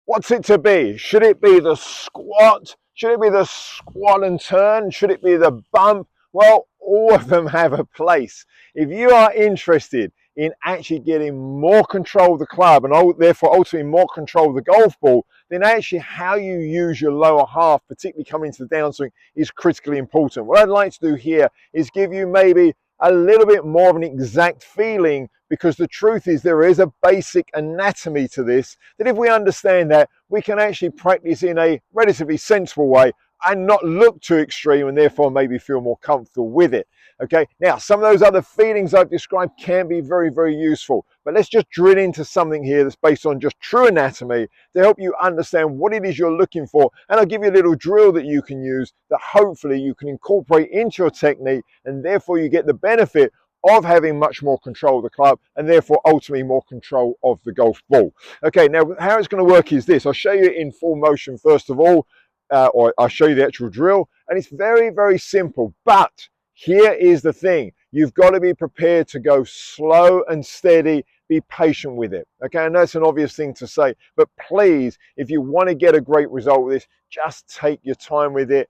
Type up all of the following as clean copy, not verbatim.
What's it to be? Should it be the squat? Should it be the squat and turn? Should it be the bump? Well, all of them have a place. If you are interested in actually getting more control of the club and therefore ultimately more control of the golf ball, then actually how you use your lower half, particularly coming into the downswing, is critically important. What I'd like to do here is give you maybe a little bit more of an exact feeling, because the truth is there is a basic anatomy to this that if we understand that, we can actually practice in a relatively sensible way and not look too extreme and therefore maybe feel more comfortable with it. Okay, now some of those other feelings I've described can be very, very useful, but let's just drill into something here that's based on just true anatomy to help you understand what it is you're looking for. And I'll give you a little drill that you can use that hopefully you can incorporate into your technique, and therefore you get the benefit of having much more control of the club and therefore ultimately more control of the golf ball. Okay, now how it's going to work is this. I'll show you in full motion first of all, or I'll show you the actual drill, and it's very, very simple. But here is the thing. You've got to be prepared to go slow and steady, be patient with it. Okay, I know it's an obvious thing to say, but please, if you want to get a great result with this, just take your time with it.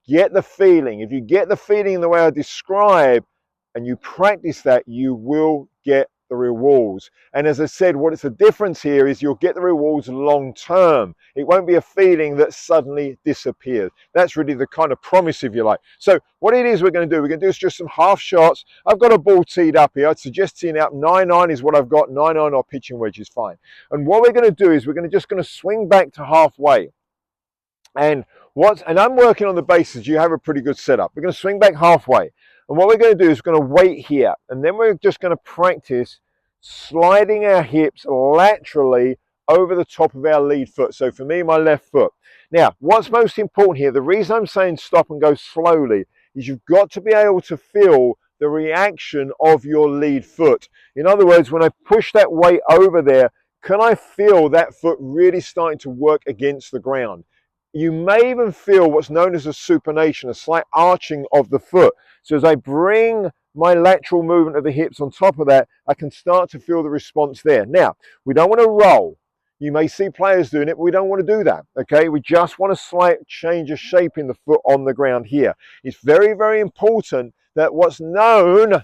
Get the feeling. If you get the feeling in the way I describe and you practice that, you will get the rewards. And as I said, what is the difference here is you'll get the rewards long term. It won't be a feeling that suddenly disappears. That's really the kind of promise, if you like. So what it is we're going to do is just some half shots. I've got a ball teed up here. I'd suggest teeing out 9-9 is what I've got. 9-9 or pitching wedge is fine. And what we're going to do is we're just going to swing back to halfway. And I'm working on the basis you have a pretty good setup. We're going to swing back halfway. And what we're going to do is we're going to wait here, and then we're just going to practice sliding our hips laterally over the top of our lead foot. So for me, my left foot. Now, what's most important here, the reason I'm saying stop and go slowly, is you've got to be able to feel the reaction of your lead foot. In other words, when I push that weight over there, can I feel that foot really starting to work against the ground? You may even feel what's known as a supination, a slight arching of the foot. So as I bring my lateral movement of the hips on top of that, I can start to feel the response there. Now, we don't want to roll. You may see players doing it, but we don't want to do that, okay? We just want a slight change of shape in the foot on the ground here. It's very, very important that what's known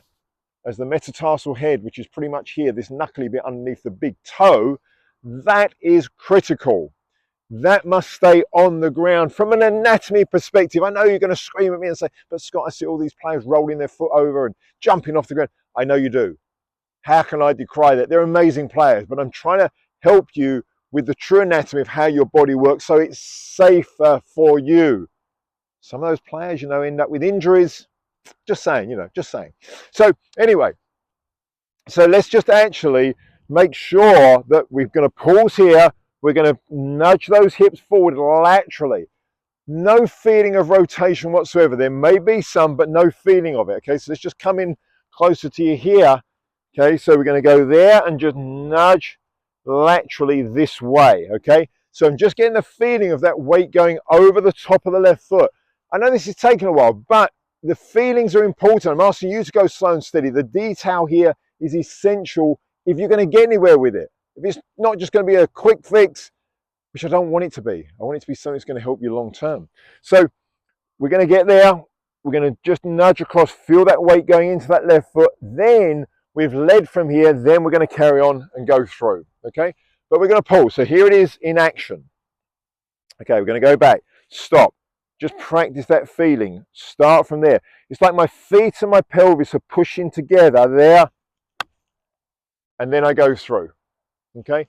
as the metatarsal head, which is pretty much here, this knuckly bit underneath the big toe, that is critical. That must stay on the ground from an anatomy perspective. I know you're going to scream at me and say, but Scott, I see all these players rolling their foot over and jumping off the ground. I know you do. How can I decry that? They're amazing players, but I'm trying to help you with the true anatomy of how your body works so it's safer for you. Some of those players, end up with injuries. Just saying, just saying. So anyway, so let's just actually make sure that we're going to pause here. We're going to nudge those hips forward laterally. No feeling of rotation whatsoever. There may be some, but no feeling of it. Okay, so let's just come in closer to you here. Okay, so we're going to go there and just nudge laterally this way. Okay, so I'm just getting the feeling of that weight going over the top of the left foot. I know this is taking a while, but the feelings are important. I'm asking you to go slow and steady. The detail here is essential if you're going to get anywhere with it. If it's not just going to be a quick fix, which I don't want it to be. I want it to be something that's going to help you long term. So we're going to get there. We're going to just nudge across, feel that weight going into that left foot. Then we've led from here. Then we're going to carry on and go through. Okay, but we're going to pause. So here it is in action. Okay, we're going to go back. Stop. Just practice that feeling. Start from there. It's like my feet and my pelvis are pushing together there. And then I go through. Okay,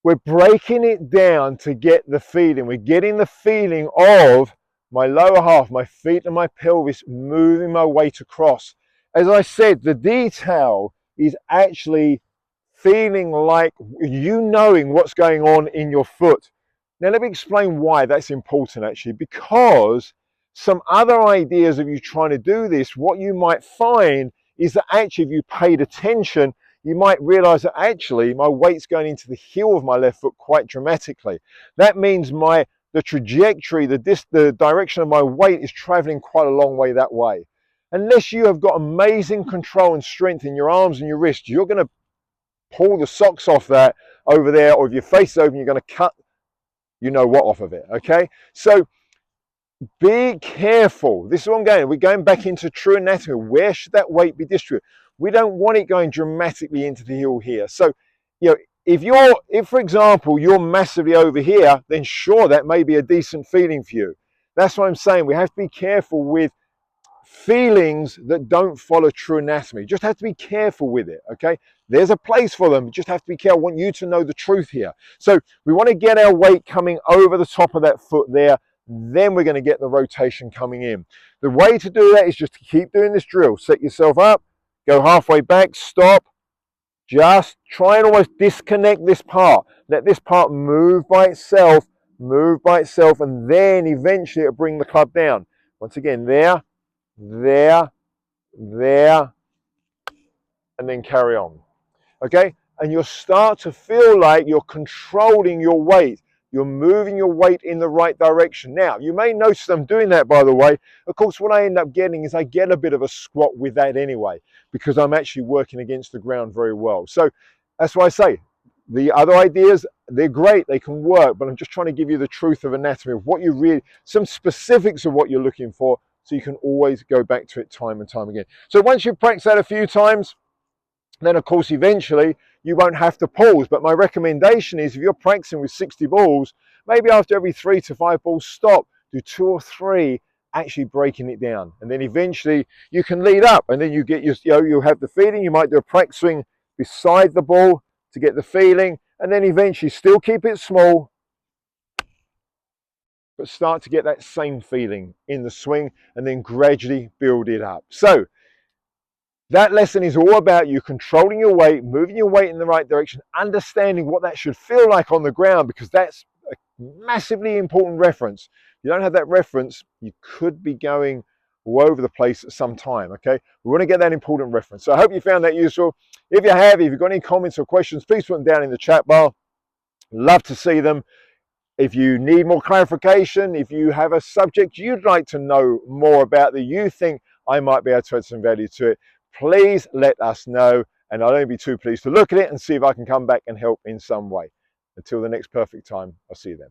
we're breaking it down to get the feeling. We're getting the feeling of my lower half, my feet and my pelvis moving my weight across. As I said, the detail is actually feeling like you knowing what's going on in your foot. Now let me explain why that's important actually, because some other ideas of you trying to do this, what you might find is that actually if you paid attention, you might realize that actually my weight's going into the heel of my left foot quite dramatically. That means the trajectory, the direction of my weight is traveling quite a long way that way. Unless you have got amazing control and strength in your arms and your wrists, you're going to pull the socks off that over there, or if your face is open, you're going to cut you know what off of it, okay? So be careful. This is what I'm going. We're going back into true anatomy. Where should that weight be distributed? We don't want it going dramatically into the heel here. So, you know, if for example, you're massively over here, then sure, that may be a decent feeling for you. That's what I'm saying. We have to be careful with feelings that don't follow true anatomy. Just have to be careful with it, okay? There's a place for them. You just have to be careful. I want you to know the truth here. So we want to get our weight coming over the top of that foot there. Then we're going to get the rotation coming in. The way to do that is just to keep doing this drill. Set yourself up, go halfway back, stop. Just try and almost disconnect this part. Let this part move by itself, and then eventually it'll bring the club down. Once again, there, there, there, and then carry on. Okay? And you'll start to feel like you're controlling your weight. You're moving your weight in the right direction. Now, you may notice I'm doing that, by the way. Of course, what I end up getting is I get a bit of a squat with that anyway, because I'm actually working against the ground very well. So that's why I say the other ideas, they're great, they can work, but I'm just trying to give you the truth of anatomy, of what you really, some specifics of what you're looking for, so you can always go back to it time and time again. So once you've practiced that a few times, then of course eventually you won't have to pause. But my recommendation is, if you're practicing with 60 balls, maybe after every 3 to 5 balls, stop, do 2 or 3, actually breaking it down, and then eventually you can lead up, and then you get your, you know, you'll have the feeling. You might do a practice swing beside the ball to get the feeling, and then eventually still keep it small, but start to get that same feeling in the swing, and then gradually build it up. So that lesson is all about you controlling your weight, moving your weight in the right direction, understanding what that should feel like on the ground, because that's a massively important reference. If you don't have that reference, you could be going all over the place at some time, okay? We want to get that important reference. So I hope you found that useful. If you have, if you've got any comments or questions, please put them down in the chat bar. Love to see them. If you need more clarification, if you have a subject you'd like to know more about that you think I might be able to add some value to it, please let us know, and I'll only be too pleased to look at it and see if I can come back and help in some way. Until the next perfect time, I'll see you then.